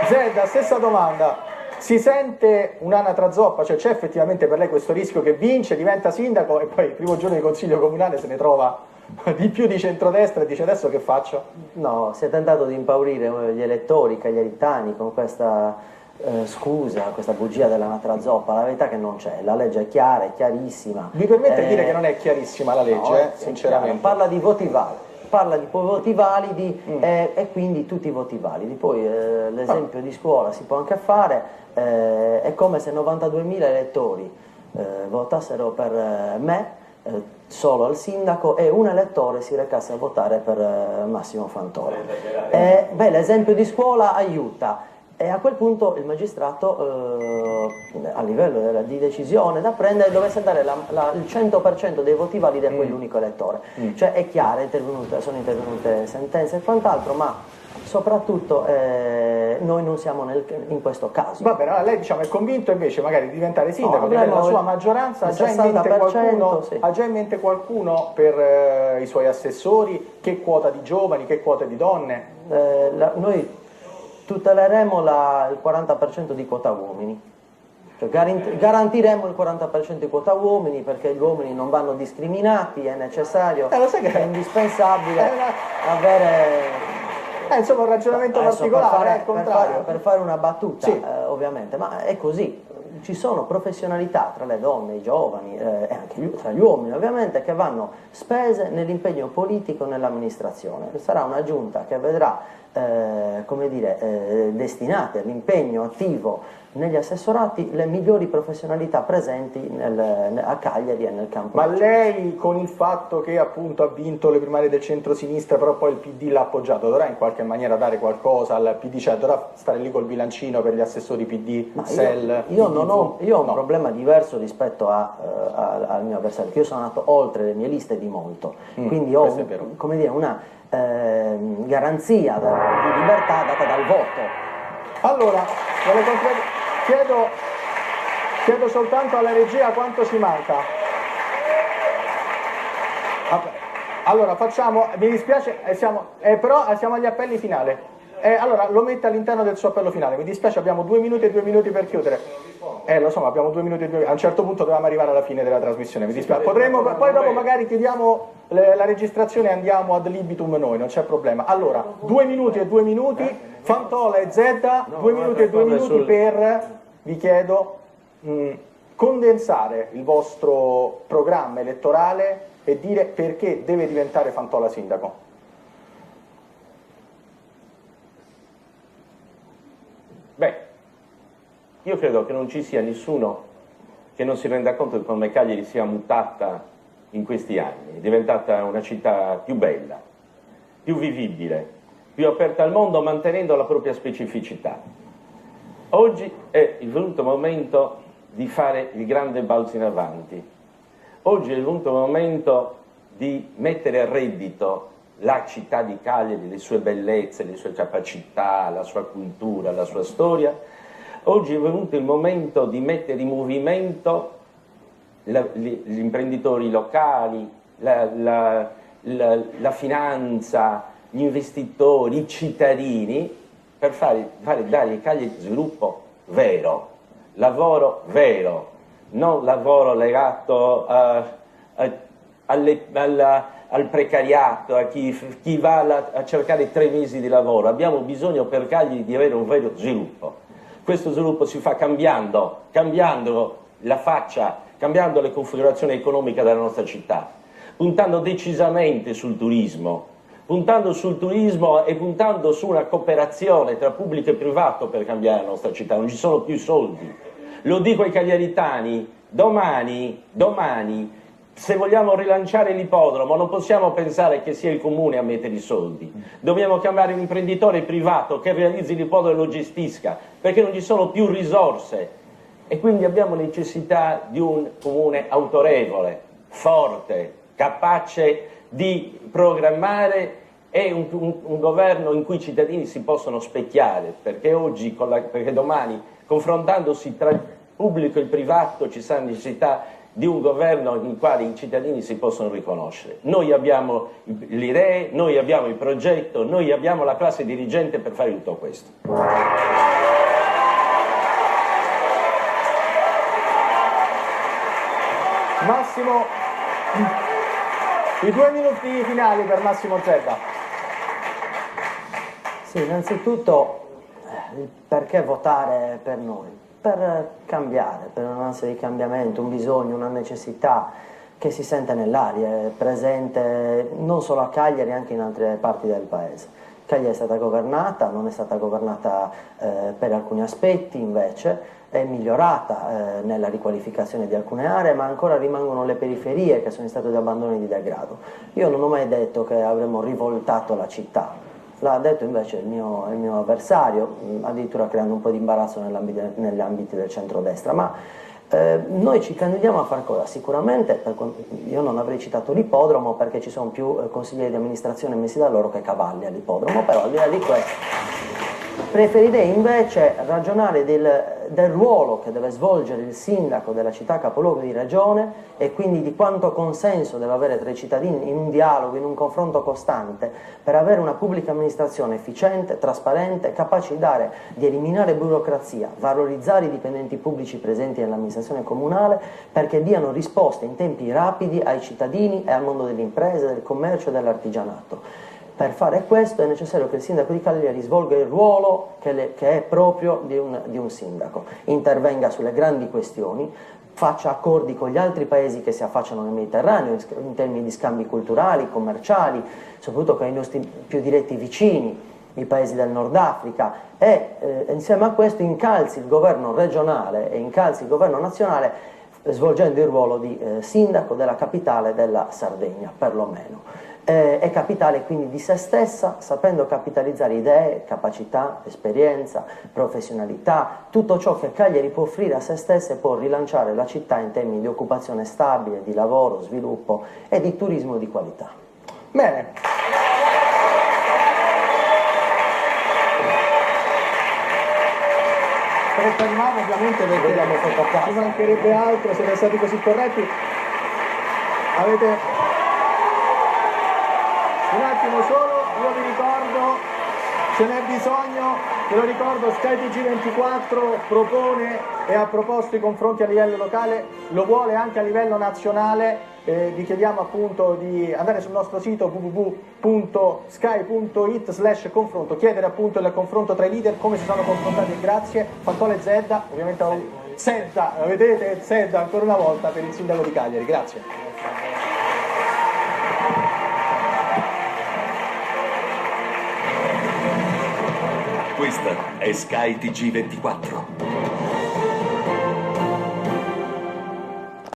Zedda, stessa domanda. Si sente un'anatra zoppa, cioè c'è effettivamente per lei questo rischio che vince, diventa sindaco e poi il primo giorno di consiglio comunale se ne trova di più di centrodestra e dice adesso che faccio? No, si è tentato di impaurire gli elettori cagliaritani con questa scusa, questa bugia dell'anatra zoppa. La verità è che non c'è, la legge è chiara, è chiarissima. Mi permette di dire che non è chiarissima la legge, no, sinceramente. Parla di voti validi. Parla di voti validi e quindi tutti i voti validi. Poi l'esempio di scuola si può anche fare, è come se 92.000 elettori votassero per me, solo al sindaco, e un elettore si recasse a votare per Massimo Fantola. L'esempio di scuola aiuta. E a quel punto il magistrato, a livello di decisione da prendere, dovesse dare il 100% dei voti validi a quell'unico elettore. Cioè è chiaro, sono intervenute sentenze e quant'altro, ma soprattutto noi non siamo in questo caso. Va bene, allora lei diciamo, è convinto invece magari di diventare sindaco, di avere la sua maggioranza, ha già in mente qualcuno per i suoi assessori? Che quota di giovani, che quota di donne? Noi tuteleremo il 40% di quota uomini, cioè garantiremo il 40% di quota uomini, perché gli uomini non vanno discriminati, è necessario, è indispensabile avere... insomma un ragionamento particolare, per fare una battuta, sì. Ovviamente, ma è così. Ci sono professionalità tra le donne, i giovani e anche tra gli uomini ovviamente, che vanno spese nell'impegno politico nell'amministrazione. Sarà una giunta che vedrà destinate all'impegno attivo negli assessorati le migliori professionalità presenti a Cagliari e nel campo. Ma lei, con il fatto che appunto ha vinto le primarie del centro-sinistra, però poi il PD l'ha appoggiato, dovrà in qualche maniera dare qualcosa al PD, cioè dovrà stare lì col bilancino per gli assessori PD, SEL? Io ho un problema diverso rispetto al mio avversario, che io sono andato oltre le mie liste di molto, quindi ho una garanzia di libertà data dal voto. Allora, chiedo soltanto alla regia quanto ci manca. Allora facciamo, mi dispiace, però siamo agli appelli finali. Allora lo mette all'interno del suo appello finale, mi dispiace, abbiamo 2 minuti e 2 minuti per chiudere. Lo so, ma abbiamo 2 minuti e 2 minuti, a un certo punto dobbiamo arrivare alla fine della trasmissione, mi dispiace. Poi dopo magari chiudiamo la registrazione e andiamo ad libitum noi, non c'è problema. Allora, 2 minuti e 2 minuti, Fantola e Zedda, 2 minuti e 2 minuti per, vi chiedo, condensare il vostro programma elettorale e dire perché deve diventare Fantola sindaco. Beh, io credo che non ci sia nessuno che non si renda conto di come Cagliari sia mutata in questi anni, è diventata una città più bella, più vivibile, più aperta al mondo, mantenendo la propria specificità. Oggi è il venuto momento di fare il grande balzo in avanti. Oggi è il venuto momento di mettere a reddito la città di Cagliari, le sue bellezze, le sue capacità, la sua cultura, la sua storia. Oggi è venuto il momento di mettere in movimento gli imprenditori locali, la finanza, gli investitori, i cittadini, per dare ai Cagliari sviluppo vero, lavoro vero, non lavoro legato al precariato, a chi va a cercare 3 mesi di lavoro. Abbiamo bisogno per Cagliari di avere un vero sviluppo. Questo sviluppo si fa cambiando la faccia, cambiando le configurazioni economiche della nostra città, puntando decisamente sul turismo, e puntando su una cooperazione tra pubblico e privato per cambiare la nostra città. Non ci sono più soldi. Lo dico ai cagliaritani, domani, se vogliamo rilanciare l'ippodromo, non possiamo pensare che sia il comune a mettere i soldi. Dobbiamo chiamare un imprenditore privato che realizzi l'ippodromo e lo gestisca, perché non ci sono più risorse. E quindi abbiamo necessità di un comune autorevole, forte, capace di programmare, e un governo in cui i cittadini si possono specchiare, perché domani, confrontandosi tra il pubblico e il privato, ci sarà necessità di un governo in quale i cittadini si possono riconoscere. Noi abbiamo le idee, noi abbiamo il progetto, noi abbiamo la classe dirigente per fare tutto questo. Massimo, i 2 minuti finali per Massimo Zedda. Sì, innanzitutto perché votare per noi? Per cambiare, per un'ansia di cambiamento, un bisogno, una necessità che si sente nell'aria, è presente non solo a Cagliari, anche in altre parti del paese. Cagliari è stata governata, non è stata governata per alcuni aspetti, invece è migliorata nella riqualificazione di alcune aree, ma ancora rimangono le periferie che sono in stato di abbandono e di degrado. Io non ho mai detto che avremmo rivoltato la città. L'ha detto invece il mio avversario, addirittura creando un po' di imbarazzo negli ambiti del centrodestra. Ma noi ci candidiamo a fare cosa? Sicuramente, io non avrei citato l'ippodromo perché ci sono più consiglieri di amministrazione messi da loro che cavalli all'ippodromo, però al di là di questo preferirei invece ragionare del ruolo che deve svolgere il sindaco della città capoluogo di regione e quindi di quanto consenso deve avere tra i cittadini in un dialogo, in un confronto costante per avere una pubblica amministrazione efficiente, trasparente, capace di eliminare burocrazia, valorizzare i dipendenti pubblici presenti nell'amministrazione comunale perché diano risposte in tempi rapidi ai cittadini e al mondo delle imprese, del commercio e dell'artigianato. Per fare questo è necessario che il sindaco di Cagliari svolga il ruolo che è proprio di un sindaco, intervenga sulle grandi questioni, faccia accordi con gli altri paesi che si affacciano nel Mediterraneo in termini di scambi culturali, commerciali, soprattutto con i nostri più diretti vicini, i paesi del Nord Africa, e insieme a questo incalzi il governo regionale e incalzi il governo nazionale svolgendo il ruolo di sindaco della capitale della Sardegna, perlomeno. È capitale quindi di se stessa, sapendo capitalizzare idee, capacità, esperienza, professionalità, tutto ciò che Cagliari può offrire a se stessa e può rilanciare la città in termini di occupazione stabile, di lavoro, sviluppo e di turismo di qualità. Bene. Per fermarlo ovviamente perché ci mancherebbe altro, siete stati così corretti. Avete... Un attimo solo, io vi ricordo, ce n'è bisogno, ve lo ricordo, SkyTG24 propone e ha proposto i confronti a livello locale, lo vuole anche a livello nazionale, vi chiediamo appunto di andare sul nostro sito www.sky.it/confronto, chiedere appunto il confronto tra i leader, come si sono confrontati, grazie, Fantole Zedda, ovviamente Zedda, vedete Zedda ancora una volta per il sindaco di Cagliari, grazie. Questa è Sky TG24.